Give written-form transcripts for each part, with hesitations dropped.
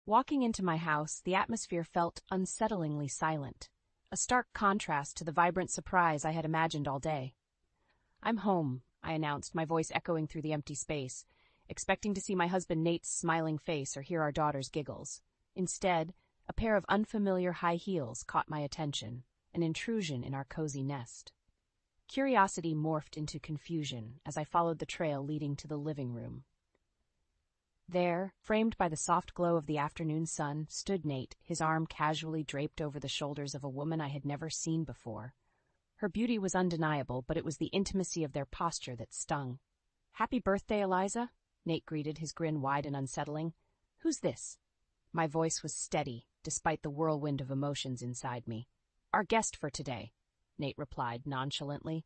Walking into my house, the atmosphere felt unsettlingly silent, a stark contrast to the vibrant surprise I had imagined all day. "I'm home," I announced, my voice echoing through the empty space, expecting to see my husband Nate's smiling face or hear our daughter's giggles. Instead, a pair of unfamiliar high heels caught my attention, an intrusion in our cozy nest. Curiosity morphed into confusion as I followed the trail leading to the living room. There, framed by the soft glow of the afternoon sun, stood Nate, his arm casually draped over the shoulders of a woman I had never seen before. Her beauty was undeniable, but it was the intimacy of their posture that stung. "Happy birthday, Eliza," Nate greeted, his grin wide and unsettling. "Who's this?" My voice was steady, despite the whirlwind of emotions inside me. "Our guest for today," Nate replied nonchalantly.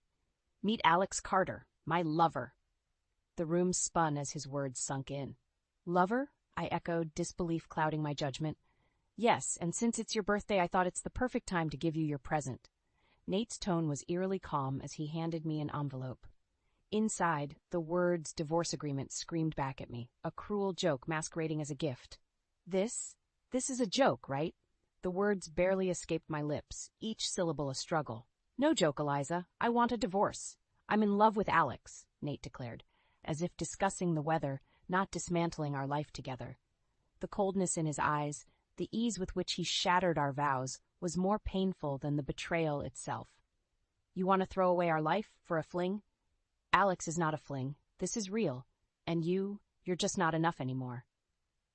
"Meet Alex Carter, my lover." The room spun as his words sunk in. "Lover?" I echoed, disbelief clouding my judgment. "Yes, and since it's your birthday, I thought it's the perfect time to give you your present." Nate's tone was eerily calm as he handed me an envelope. Inside, the words "divorce agreement" screamed back at me, a cruel joke masquerading as a gift. This is a joke, right?" The words barely escaped my lips, each syllable a struggle. "No joke, Eliza. I want a divorce. I'm in love with Alex," Nate declared, as if discussing the weather, not dismantling our life together. The coldness in his eyes, the ease with which he shattered our vows, was more painful than the betrayal itself. "You want to throw away our life for a fling? Alex is not a fling. This is real. And you're just not enough anymore."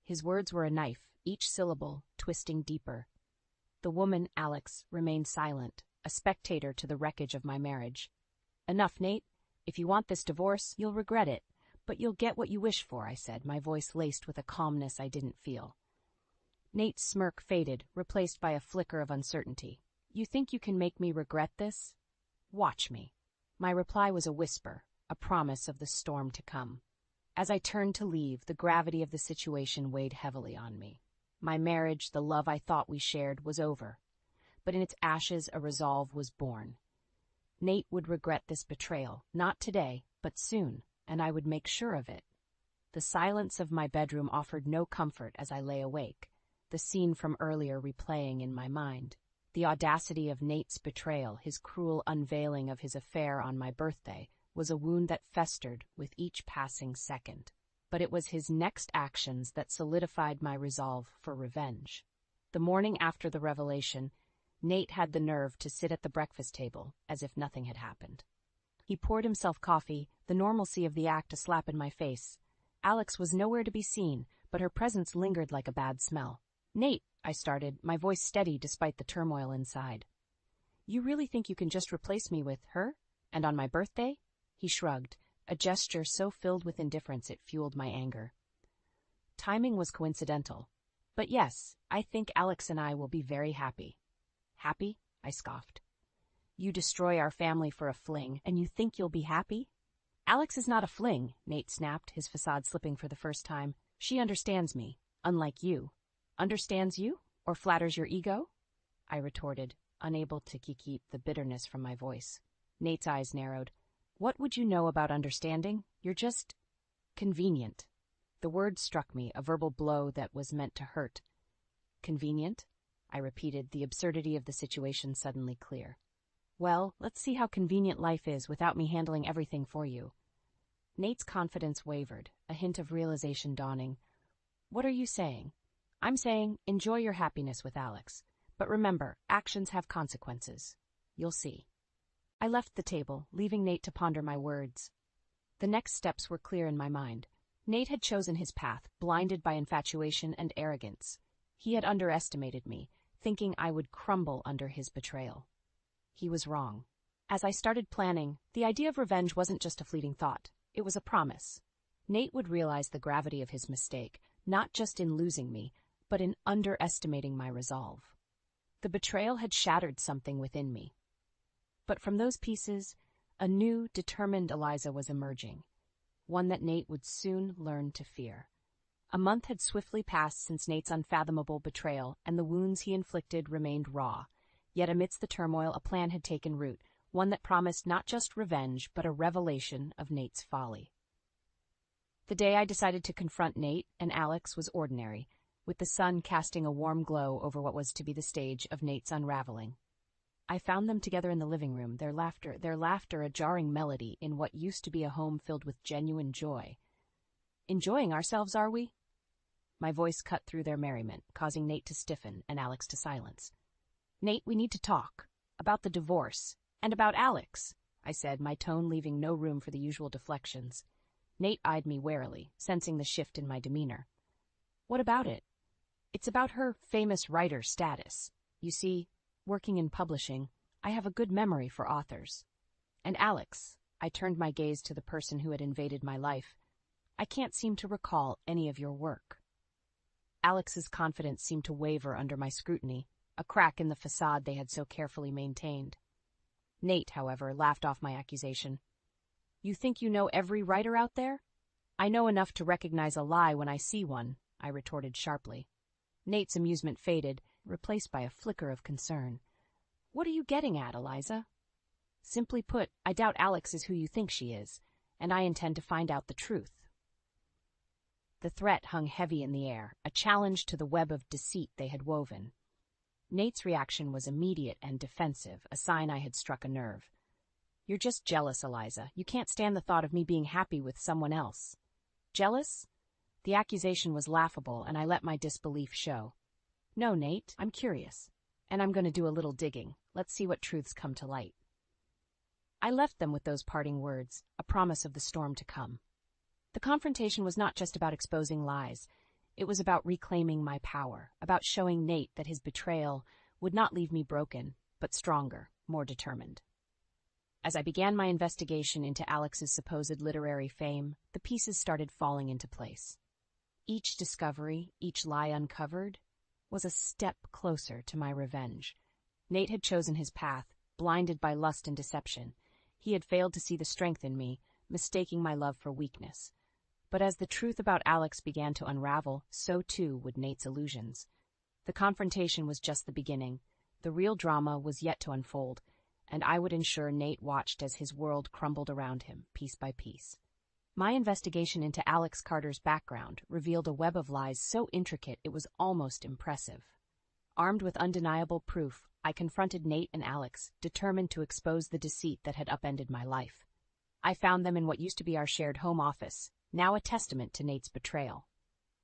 His words were a knife, each syllable twisting deeper. The woman, Alex, remained silent, a spectator to the wreckage of my marriage. "Enough, Nate. If you want this divorce, you'll regret it. But you'll get what you wish for," I said, my voice laced with a calmness I didn't feel. Nate's smirk faded, replaced by a flicker of uncertainty. "You think you can make me regret this? Watch me." My reply was a whisper, a promise of the storm to come. As I turned to leave, the gravity of the situation weighed heavily on me. My marriage, the love I thought we shared, was over. But in its ashes, a resolve was born. Nate would regret this betrayal, not today, but soon, and I would make sure of it. The silence of my bedroom offered no comfort as I lay awake, the scene from earlier replaying in my mind. The audacity of Nate's betrayal, his cruel unveiling of his affair on my birthday, was a wound that festered with each passing second. But it was his next actions that solidified my resolve for revenge. The morning after the revelation, Nate had the nerve to sit at the breakfast table as if nothing had happened. He poured himself coffee, the normalcy of the act a slap in my face. Alex was nowhere to be seen, but her presence lingered like a bad smell. "Nate," I started, my voice steady despite the turmoil inside. "You really think you can just replace me with her? And on my birthday?" He shrugged, a gesture so filled with indifference it fueled my anger. Timing was coincidental. But yes, I think Alex and I will be very happy. "Happy?" I scoffed. "You destroy our family for a fling, and you think you'll be happy?" "Alex is not a fling," Nate snapped, his facade slipping for the first time. "She understands me, unlike you." "Understands you? Or flatters your ego?" I retorted, unable to keep the bitterness from my voice. Nate's eyes narrowed. "What would you know about understanding? You're just convenient." The word struck me, a verbal blow that was meant to hurt. "Convenient?" I repeated, the absurdity of the situation suddenly clear. "Well, let's see how convenient life is without me handling everything for you." Nate's confidence wavered, a hint of realization dawning. "What are you saying?" "I'm saying, enjoy your happiness with Alex. But remember, actions have consequences. You'll see." I left the table, leaving Nate to ponder my words. The next steps were clear in my mind. Nate had chosen his path, blinded by infatuation and arrogance. He had underestimated me, thinking I would crumble under his betrayal. He was wrong. As I started planning, the idea of revenge wasn't just a fleeting thought. It was a promise. Nate would realize the gravity of his mistake, not just in losing me, but in underestimating my resolve. The betrayal had shattered something within me. But from those pieces, a new, determined Eliza was emerging, one that Nate would soon learn to fear. A month had swiftly passed since Nate's unfathomable betrayal, and the wounds he inflicted remained raw. Yet amidst the turmoil, a plan had taken root, one that promised not just revenge, but a revelation of Nate's folly. The day I decided to confront Nate and Alex was ordinary. with the sun casting a warm glow over what was to be the stage of Nate's unraveling. I found them together in the living room, their laughter a jarring melody in what used to be a home filled with genuine joy. Enjoying ourselves, are we? My voice cut through their merriment, causing Nate to stiffen and Alex to silence. Nate, we need to talk. About the divorce. And about Alex, I said, my tone leaving no room for the usual deflections. Nate eyed me warily, sensing the shift in my demeanor. What about it? It's about her famous writer status. You see, working in publishing, I have a good memory for authors. And Alex, I turned my gaze to the person who had invaded my life. I can't seem to recall any of your work. Alex's confidence seemed to waver under my scrutiny, a crack in the facade they had so carefully maintained. Nate, however, laughed off my accusation. You think you know every writer out there? I know enough to recognize a lie when I see one, I retorted sharply. Nate's amusement faded, replaced by a flicker of concern. What are you getting at, Eliza? Simply put, I doubt Alex is who you think she is, and I intend to find out the truth. The threat hung heavy in the air, a challenge to the web of deceit they had woven. Nate's reaction was immediate and defensive, a sign I had struck a nerve. You're just jealous, Eliza. You can't stand the thought of me being happy with someone else. Jealous? The accusation was laughable, and I let my disbelief show. No, Nate, I'm curious, and I'm going to do a little digging. Let's see what truths come to light. I left them with those parting words, a promise of the storm to come. The confrontation was not just about exposing lies. It was about reclaiming my power, about showing Nate that his betrayal would not leave me broken, but stronger, more determined. As I began my investigation into Alex's supposed literary fame, the pieces started falling into place. Each discovery, each lie uncovered, was a step closer to my revenge. Nate had chosen his path, blinded by lust and deception. He had failed to see the strength in me, mistaking my love for weakness. But as the truth about Alex began to unravel, so too would Nate's illusions. The confrontation was just the beginning. The real drama was yet to unfold, and I would ensure Nate watched as his world crumbled around him, piece by piece. My investigation into Alex Carter's background revealed a web of lies so intricate it was almost impressive. Armed with undeniable proof, I confronted Nate and Alex, determined to expose the deceit that had upended my life. I found them in what used to be our shared home office, now a testament to Nate's betrayal.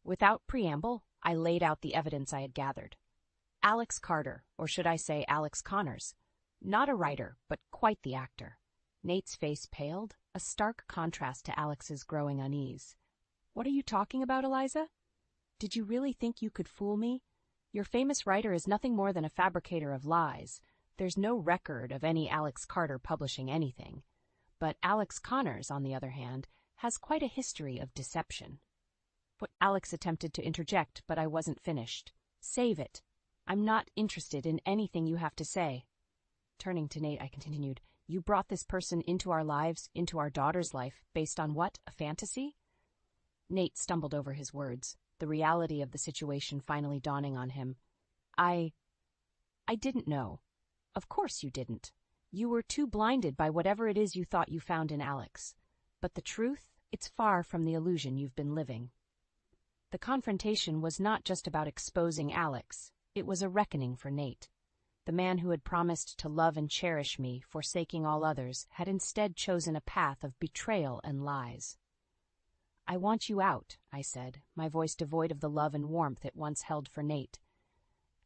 Without preamble, I laid out the evidence I had gathered. Alex Carter, or should I say Alex Connors, not a writer, but quite the actor. Nate's face paled, a stark contrast to Alex's growing unease. What are you talking about, Eliza? Did you really think you could fool me? Your famous writer is nothing more than a fabricator of lies. There's no record of any Alex Carter publishing anything. But Alex Connors, on the other hand, has quite a history of deception. What Alex attempted to interject, but I wasn't finished. Save it. I'm not interested in anything you have to say. Turning to Nate, I continued, You brought this person into our lives, into our daughter's life, based on what, a fantasy? Nate stumbled over his words, the reality of the situation finally dawning on him. I didn't know. Of course you didn't. You were too blinded by whatever it is you thought you found in Alex. But the truth, it's far from the illusion you've been living. The confrontation was not just about exposing Alex. It was a reckoning for Nate. The man who had promised to love and cherish me, forsaking all others, had instead chosen a path of betrayal and lies. I want you out, I said, my voice devoid of the love and warmth it once held for Nate.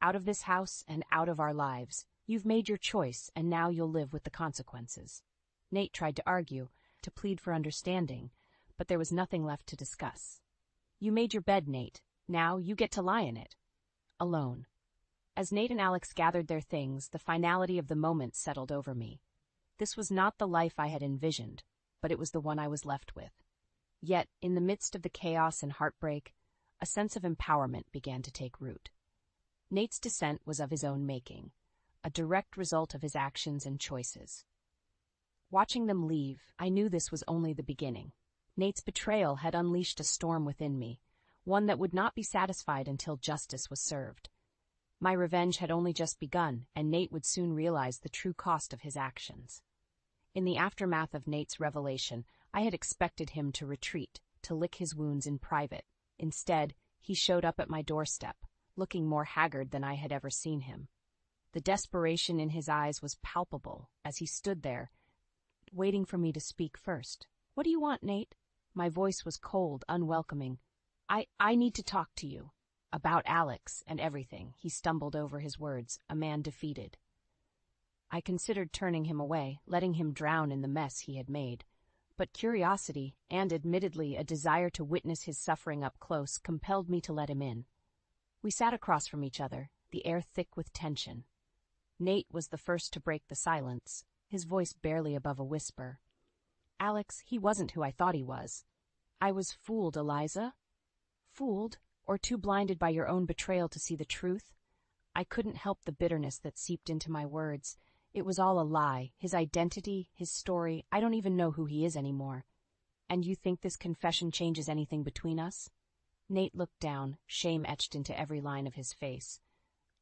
Out of this house and out of our lives. You've made your choice, and now you'll live with the consequences. Nate tried to argue, to plead for understanding, but there was nothing left to discuss. You made your bed, Nate. Now you get to lie in it. Alone. As Nate and Alex gathered their things, the finality of the moment settled over me. This was not the life I had envisioned, but it was the one I was left with. Yet, in the midst of the chaos and heartbreak, a sense of empowerment began to take root. Nate's descent was of his own making, a direct result of his actions and choices. Watching them leave, I knew this was only the beginning. Nate's betrayal had unleashed a storm within me, one that would not be satisfied until justice was served. My revenge had only just begun, and Nate would soon realize the true cost of his actions. In the aftermath of Nate's revelation, I had expected him to retreat, to lick his wounds in private. Instead, He showed up at my doorstep, looking more haggard than I had ever seen him. The desperation in his eyes was palpable as he stood there, waiting for me to speak first. "What do you want, Nate?" My voice was cold, unwelcoming. I need to talk to you. About Alex and everything." He stumbled over his words, a man defeated. I considered turning him away, letting him drown in the mess he had made. But curiosity, and admittedly a desire to witness his suffering up close, compelled me to let him in. We sat across from each other, the air thick with tension. Nate was the first to break the silence, his voice barely above a whisper. "Alex, he wasn't who I thought he was. I was fooled, Eliza." "Fooled? Or too blinded by your own betrayal to see the truth?" I couldn't help the bitterness that seeped into my words. It was all a lie, his identity, his story. I don't even know who he is anymore. "And you think this confession changes anything between us?" Nate looked down, shame etched into every line of his face.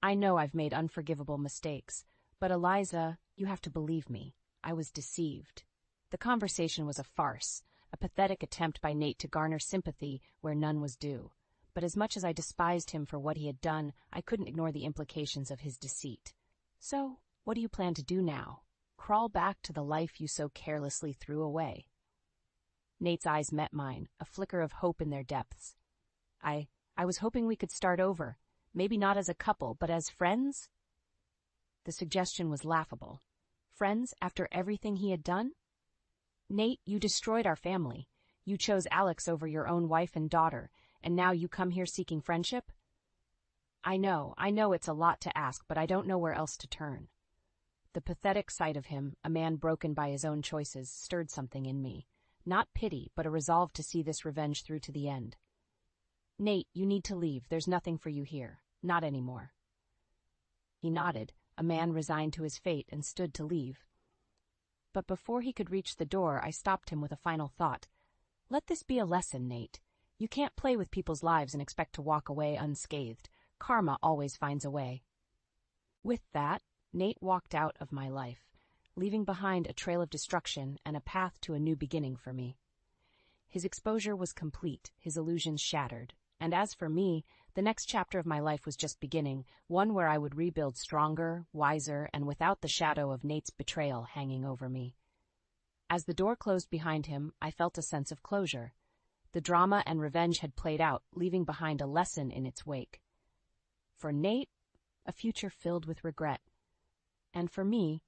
"I know I've made unforgivable mistakes, but Eliza, you have to believe me. I was deceived." The conversation was a farce, a pathetic attempt by Nate to garner sympathy where none was due. But as much as I despised him for what he had done, I couldn't ignore the implications of his deceit. "So, what do you plan to do now? Crawl back to the life you so carelessly threw away?" Nate's eyes met mine, a flicker of hope in their depths. I was hoping we could start over. Maybe not as a couple, but as friends?" The suggestion was laughable. Friends after everything he had done? "Nate, you destroyed our family. You chose Alex over your own wife and daughter, and now you come here seeking friendship?" I know it's a lot to ask, but I don't know where else to turn." The pathetic sight of him, a man broken by his own choices, stirred something in me. Not pity, but a resolve to see this revenge through to the end. "Nate, you need to leave. There's nothing for you here. Not anymore." He nodded, a man resigned to his fate, and stood to leave. But before he could reach the door, I stopped him with a final thought. "Let this be a lesson, Nate. You can't play with people's lives and expect to walk away unscathed. Karma always finds a way." With that, Nate walked out of my life, leaving behind a trail of destruction and a path to a new beginning for me. His exposure was complete, his illusions shattered. And as for me, the next chapter of my life was just beginning, one where I would rebuild stronger, wiser, and without the shadow of Nate's betrayal hanging over me. As the door closed behind him, I felt a sense of closure. The drama and revenge had played out, leaving behind a lesson in its wake. For Nate, a future filled with regret. And for me,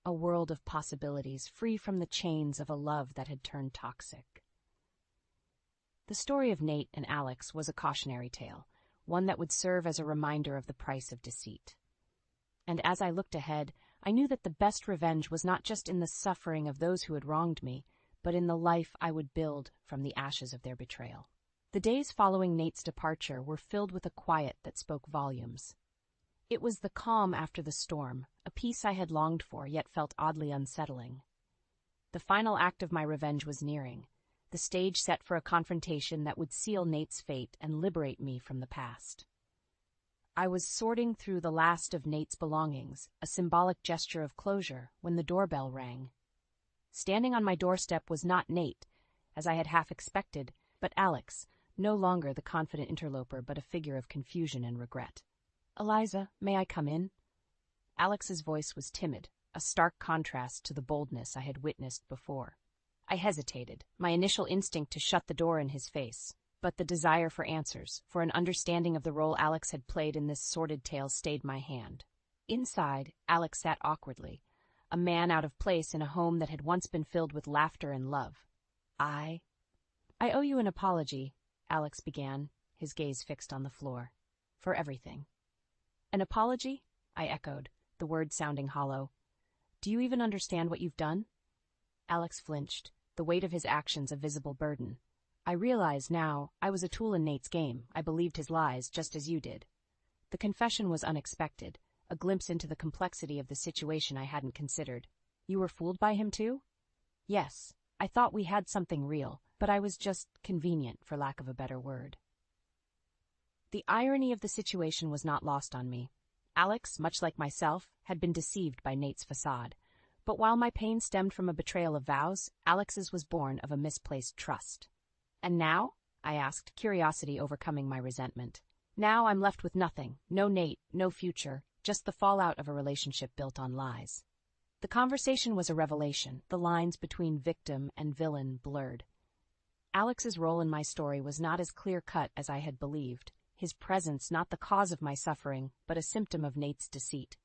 a world of possibilities, free from the chains of a love that had turned toxic. The story of Nate and Alex was a cautionary tale, one that would serve as a reminder of the price of deceit. And as I looked ahead, I knew that the best revenge was not just in the suffering of those who had wronged me, but in the life I would build from the ashes of their betrayal. The days following Nate's departure were filled with a quiet that spoke volumes. It was the calm after the storm, a peace I had longed for yet felt oddly unsettling. The final act of my revenge was nearing, the stage set for a confrontation that would seal Nate's fate and liberate me from the past. I was sorting through the last of Nate's belongings, a symbolic gesture of closure, when the doorbell rang. Standing on my doorstep was not Nate, as I had half expected, but Alex, no longer the confident interloper but a figure of confusion and regret. "Eliza, may I come in?" Alex's voice was timid, a stark contrast to the boldness I had witnessed before. I hesitated, my initial instinct to shut the door in his face, but the desire for answers, for an understanding of the role Alex had played in this sordid tale stayed my hand. Inside, Alex sat awkwardly, a man out of place in a home that had once been filled with laughter and love. I owe you an apology," Alex began, his gaze fixed on the floor. "For everything." "An apology?" I echoed, the words sounding hollow. "Do you even understand what you've done?" Alex flinched, the weight of his actions a visible burden. I realized now I was a tool in Nate's game. I believed his lies just as you did. The confession was unexpected, a glimpse into the complexity of the situation I hadn't considered. "You were fooled by him too?" "Yes. I thought we had something real, but I was just convenient, for lack of a better word." The irony of the situation was not lost on me. Alex, much like myself, had been deceived by Nate's facade. But while my pain stemmed from a betrayal of vows, Alex's was born of a misplaced trust. And now, I asked, curiosity overcoming my resentment. Now I'm left with nothing. No Nate, no future, just the fallout of a relationship built on lies. The conversation was a revelation, the lines between victim and villain blurred. Alex's role in my story was not as clear-cut as I had believed, his presence not the cause of my suffering, but a symptom of Nate's deceit.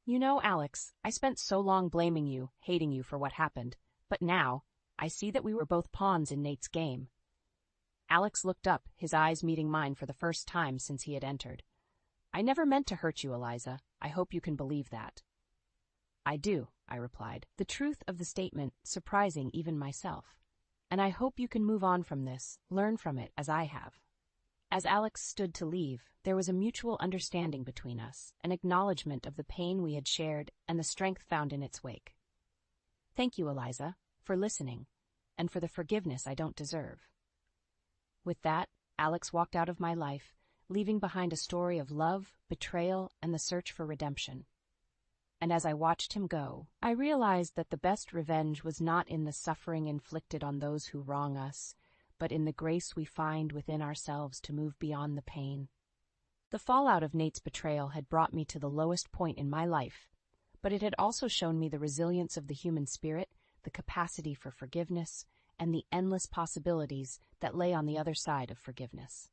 You know, Alex, I spent so long blaming you, hating you for what happened, but now, I see that we were both pawns in Nate's game. Alex looked up, his eyes meeting mine for the first time since he had entered. I never meant to hurt you, Eliza. I hope you can believe that. I do, I replied, the truth of the statement surprising even myself. And I hope you can move on from this, learn from it as I have. As Alex stood to leave, there was a mutual understanding between us, an acknowledgement of the pain we had shared and the strength found in its wake. Thank you, Eliza, for listening, and for the forgiveness I don't deserve. With that, Alex walked out of my life, leaving behind a story of love, betrayal, and the search for redemption. And as I watched him go, I realized that the best revenge was not in the suffering inflicted on those who wrong us, but in the grace we find within ourselves to move beyond the pain. The fallout of Nate's betrayal had brought me to the lowest point in my life, but it had also shown me the resilience of the human spirit, the capacity for forgiveness, and the endless possibilities that lay on the other side of forgiveness.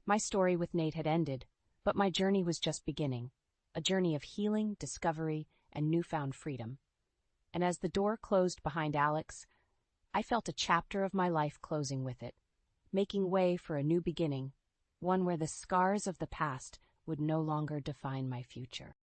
My story with Nate had ended, but my journey was just beginning, a journey of healing, discovery, and newfound freedom. And as the door closed behind Alex, I felt a chapter of my life closing with it, making way for a new beginning, one where the scars of the past would no longer define my future.